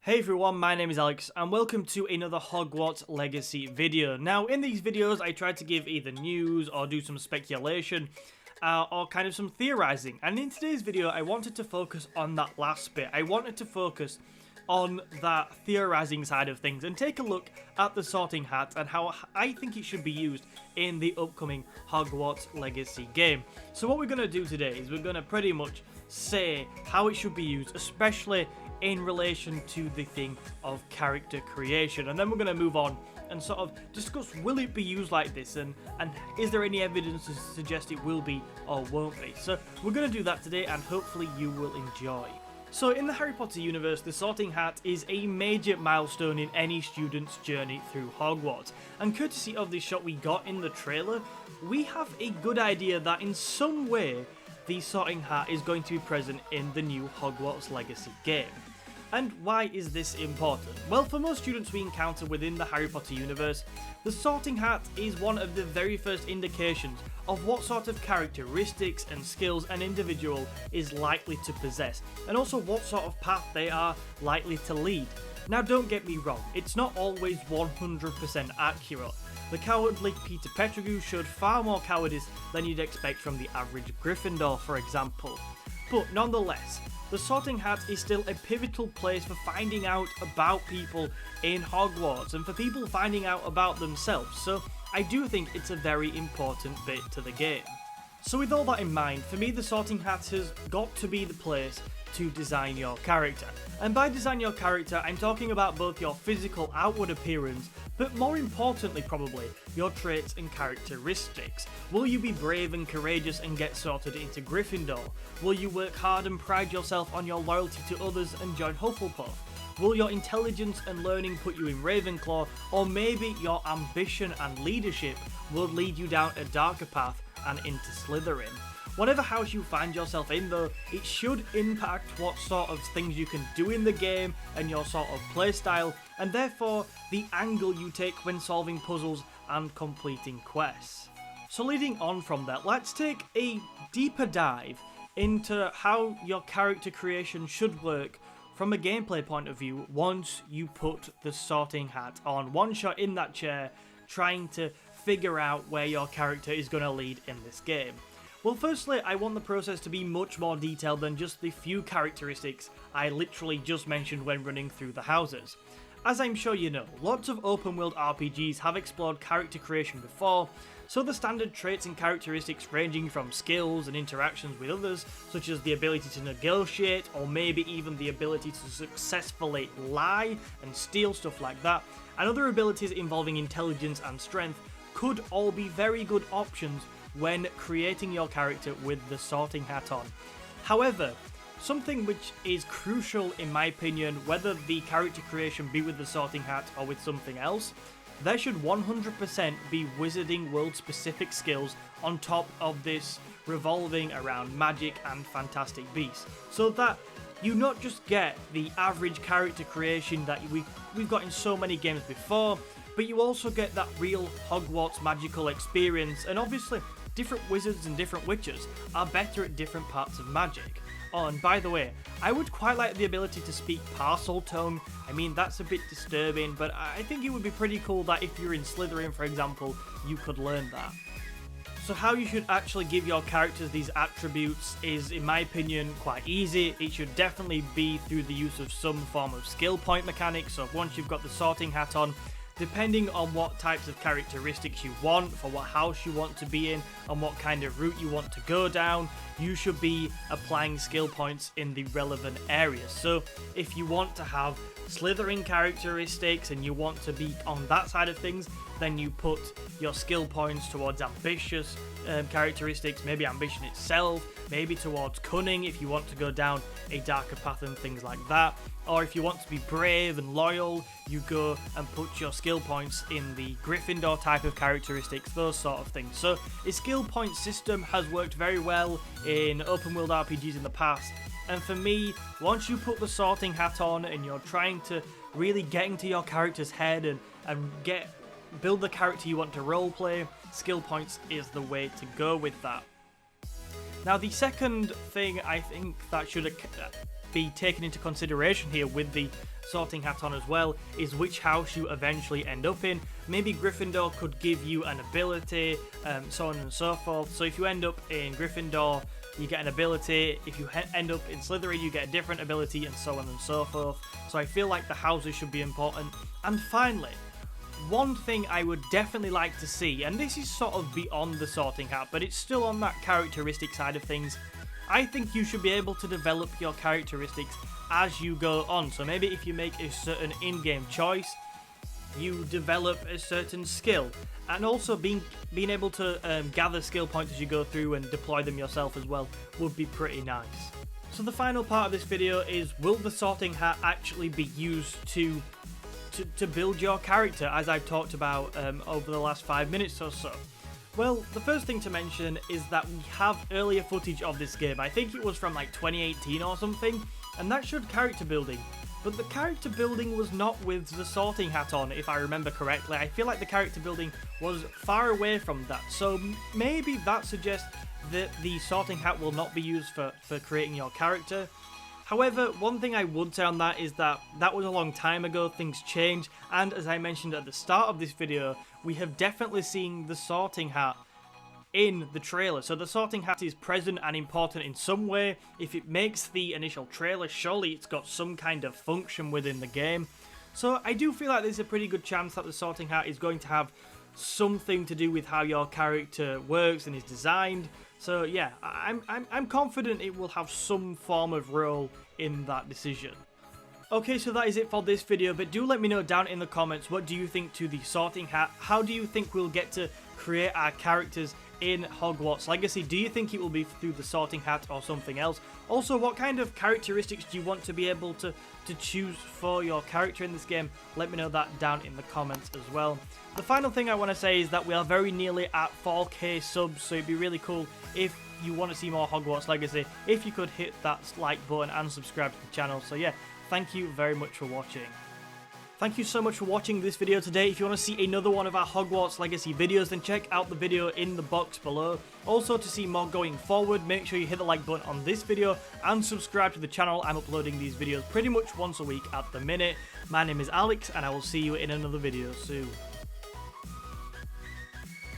Hey everyone, my name is Alex and welcome to another Hogwarts Legacy video. Now in these videos I try to give either news or do some speculation or kind of some theorizing, and in today's video I wanted to focus on that last bit. I wanted to focus on that theorizing side of things and take a look at the Sorting Hat and how I think it should be used in the upcoming Hogwarts Legacy game. So what we're going to do today is we're going to pretty much say how it should be used, especially in relation to the thing of character creation, and then we're going to move on and sort of discuss, will it be used like this, and is there any evidence to suggest it will be or won't be. So we're going to do that today and hopefully you will enjoy. So in the Harry Potter universe, the Sorting Hat is a major milestone in any student's journey through Hogwarts, and courtesy of the shot we got in the trailer, we have a good idea that in some way the Sorting Hat is going to be present in the new Hogwarts Legacy game. And why is this important? Well, for most students we encounter within the Harry Potter universe, the Sorting Hat is one of the very first indications of what sort of characteristics and skills an individual is likely to possess, and also what sort of path they are likely to lead. Now don't get me wrong, it's not always 100% accurate. The cowardly Peter Pettigrew showed far more cowardice than you'd expect from the average Gryffindor, for example. But nonetheless, the Sorting Hat is still a pivotal place for finding out about people in Hogwarts and for people finding out about themselves, so I do think it's a very important bit to the game. So with all that in mind, for me the Sorting Hat has got to be the place to design your character. And by design your character, I'm talking about both your physical outward appearance, but more importantly probably, your traits and characteristics. Will you be brave and courageous and get sorted into Gryffindor? Will you work hard and pride yourself on your loyalty to others and join Hufflepuff? Will your intelligence and learning put you in Ravenclaw, or maybe your ambition and leadership will lead you down a darker path and into Slytherin? Whatever house you find yourself in though, it should impact what sort of things you can do in the game and your sort of playstyle, and therefore the angle you take when solving puzzles and completing quests. So leading on from that, let's take a deeper dive into how your character creation should work from a gameplay point of view once you put the Sorting Hat on. One shot in that chair trying to figure out where your character is going to lead in this game. Well, firstly, I want the process to be much more detailed than just the few characteristics I literally just mentioned when running through the houses. As I'm sure you know, lots of open world RPGs have explored character creation before, so the standard traits and characteristics ranging from skills and interactions with others, such as the ability to negotiate, or maybe even the ability to successfully lie and steal, stuff like that, and other abilities involving intelligence and strength, could all be very good options when creating your character with the Sorting Hat on. However, something which is crucial in my opinion, whether the character creation be with the Sorting Hat or with something else, there should 100% be Wizarding World specific skills on top of this revolving around magic and fantastic beasts, so that you not just get the average character creation that we've got in so many games before, but you also get that real Hogwarts magical experience. And obviously different wizards and different witches are better at different parts of magic. Oh, and by the way, I would quite like the ability to speak Parseltongue. I mean, that's a bit disturbing, but I think it would be pretty cool that if you're in Slytherin, for example, you could learn that. So how you should actually give your characters these attributes is, in my opinion, quite easy. It should definitely be through the use of some form of skill point mechanics. So once you've got the Sorting Hat on, depending on what types of characteristics you want, for what house you want to be in, and what kind of route you want to go down, you should be applying skill points in the relevant areas. So if you want to have Slytherin characteristics and you want to be on that side of things, then you put your skill points towards ambitious characteristics, maybe ambition itself, maybe towards cunning if you want to go down a darker path and things like that. Or if you want to be brave and loyal, you go and put your skill points in the Gryffindor type of characteristics, those sort of things. So a skill point system has worked very well in open world RPGs in the past, and for me, once you put the Sorting Hat on and you're trying to really get into your character's head and build the character you want to roleplay, skill points is the way to go with that. Now the second thing I think that should be taken into consideration here with the sorting hat on as well is which house you eventually end up in. Maybe Gryffindor could give you an ability, so on and so forth. So if you end up in Gryffindor, you get an ability. If you end up in Slytherin, you get a different ability, and so on and so forth. So I feel like the houses should be important. And finally, one thing I would definitely like to see, and this is sort of beyond the sorting hat, but it's still on that characteristic side of things. I think you should be able to develop your characteristics as you go on. So maybe if you make a certain in-game choice, you develop a certain skill, and also being able to gather skill points as you go through and deploy them yourself as well would be pretty nice. So the final part of this video is, will the sorting hat actually be used to build your character, as I've talked about over the last 5 minutes or so? Well, the first thing to mention is that we have earlier footage of this game. I think it was from like 2018 or something, and that showed character building. But the character building was not with the sorting hat on, if I remember correctly. I feel like the character building was far away from that, so maybe that suggests that the sorting hat will not be used for creating your character. However, one thing I would say on that is that was a long time ago, things change, and as I mentioned at the start of this video, we have definitely seen the sorting hat in the trailer. So the sorting hat is present and important in some way. If it makes the initial trailer, surely it's got some kind of function within the game. So I do feel like there's a pretty good chance that the sorting hat is going to have something to do with how your character works and is designed. So yeah, I'm confident it will have some form of role in that decision. Okay, so that is it for this video, but do let me know down in the comments, what do you think to the sorting hat? How do you think we'll get to create our characters in Hogwarts Legacy? Do you think it will be through the sorting hat or something else? Also, what kind of characteristics do you want to be able to choose for your character in this game? Let me know that down in the comments as well. The final thing I want to say is that we are very nearly at 4K subs, so it'd be really cool if you want to see more Hogwarts Legacy, if you could hit that like button and subscribe to the channel. So yeah, thank you very much for watching. Thank you so much for watching this video today. If you want to see another one of our Hogwarts Legacy videos, then check out the video in the box below. Also, to see more going forward, make sure you hit the like button on this video and subscribe to the channel. I'm uploading these videos pretty much once a week at the minute. My name is Alex, and I will see you in another video soon.